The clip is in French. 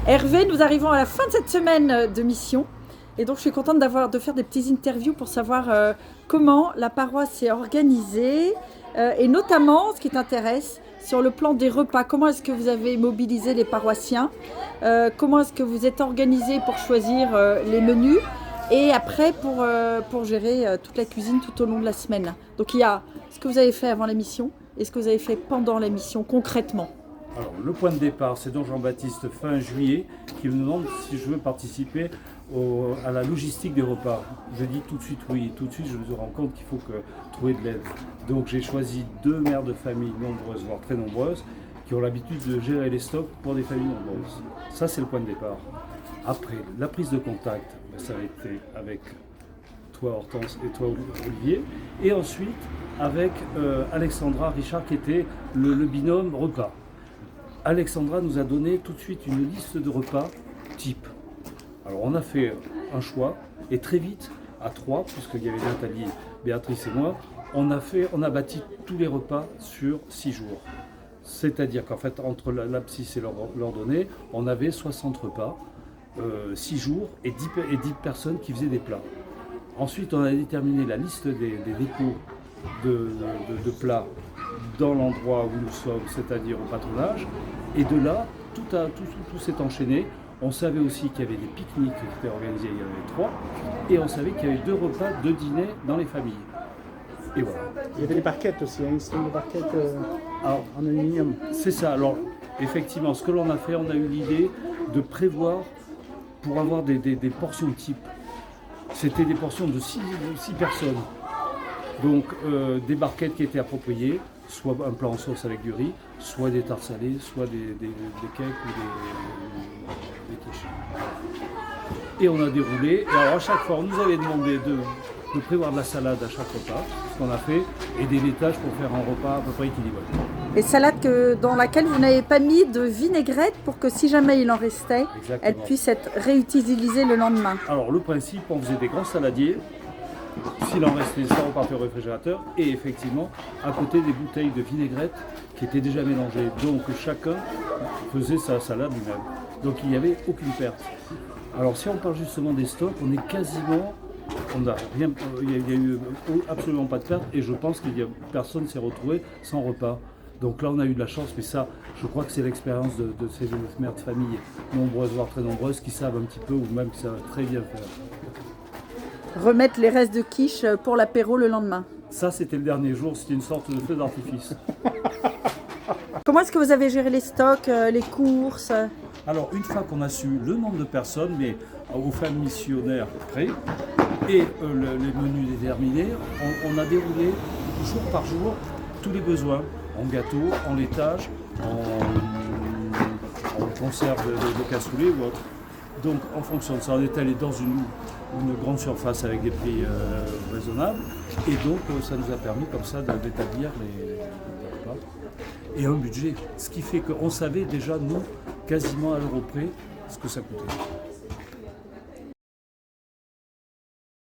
Hervé, nous arrivons à la fin de cette semaine de mission. Et donc, je suis contente de faire des petites interviews pour savoir comment la paroisse est organisée et notamment, ce qui t'intéresse, sur le plan des repas. Comment est-ce que vous avez mobilisé les paroissiens? Comment est-ce que vous êtes organisés pour choisir les menus? Et après, pour gérer toute la cuisine tout au long de la semaine. Donc, il y a ce que vous avez fait avant la mission et ce que vous avez fait pendant la mission, concrètement. Alors, le point de départ, c'est donc Jean-Baptiste fin juillet qui me demande si je veux participer à la logistique des repas. Je dis tout de suite oui, tout de suite je me rends compte qu'il faut trouver de l'aide. Donc j'ai choisi 2 mères de famille nombreuses, voire très nombreuses, qui ont l'habitude de gérer les stocks pour des familles nombreuses. Ça c'est le point de départ. Après, la prise de contact, ça a été avec toi Hortense et toi Olivier, et ensuite avec Alexandra Richard qui était le binôme repas. Alexandra nous a donné tout de suite une liste de repas type. Alors on a fait un choix et très vite, à 3, puisqu'il y avait Nathalie, Béatrice et moi, on a bâti tous les repas sur 6 jours. C'est-à-dire qu'en fait, entre l'abscisse et l'ordonnée, on avait 60 repas, 6 jours et 10 personnes qui faisaient des plats. Ensuite, on a déterminé la liste des dépôts de plats dans l'endroit où nous sommes, c'est-à-dire au patronage. Et de là, tout s'est enchaîné. On savait aussi qu'il y avait des pique-niques qui étaient organisés, il y en avait 3. Et on savait qu'il y avait 2 repas, 2 dîners dans les familles. Et voilà. Il y avait des barquettes aussi, un système de barquettes en aluminium. C'est ça. Alors, effectivement, ce que l'on a fait, on a eu l'idée de prévoir pour avoir des portions type. C'était des portions de 6 personnes. Donc, des barquettes qui étaient appropriées, soit un plat en sauce avec du riz, soit des tartes salées, soit des cakes ou des quiches. Et on a déroulé. Et alors, à chaque fois, on nous avait demandé de prévoir de la salade à chaque repas, ce qu'on a fait, et des laitages pour faire un repas à peu près équilibré. Et salade dans laquelle vous n'avez pas mis de vinaigrette pour que si jamais il en restait, Exactement. elle puisse être réutilisée le lendemain. Alors le principe, on faisait des grands saladiers, s'il en restait, ça repartait au réfrigérateur, et effectivement, à côté des bouteilles de vinaigrette qui étaient déjà mélangées. Donc chacun faisait sa salade lui-même. Donc il n'y avait aucune perte. Alors si on parle justement des stocks, on est quasiment... il n'y a eu absolument pas de perte et je pense que personne ne s'est retrouvé sans repas. Donc là on a eu de la chance, mais ça je crois que c'est l'expérience de ces mères de famille nombreuses, voire très nombreuses, qui savent un petit peu ou même qui savent très bien faire. Remettre les restes de quiche pour l'apéro le lendemain. Ça c'était le dernier jour, c'était une sorte de feu d'artifice. Comment est-ce que vous avez géré les stocks, les courses? Alors une fois qu'on a su le nombre de personnes, mais aux fins missionnaires près, et les menus déterminés, on a déroulé jour par jour tous les besoins, en gâteau, en laitage, en conserve de cassoulet ou autre. Donc en fonction de ça, on est allé dans une grande surface avec des prix raisonnables, et donc ça nous a permis comme ça d'établir les repas et un budget. Ce qui fait qu'on savait déjà, nous, quasiment à l'euro près, ce que ça coûtait.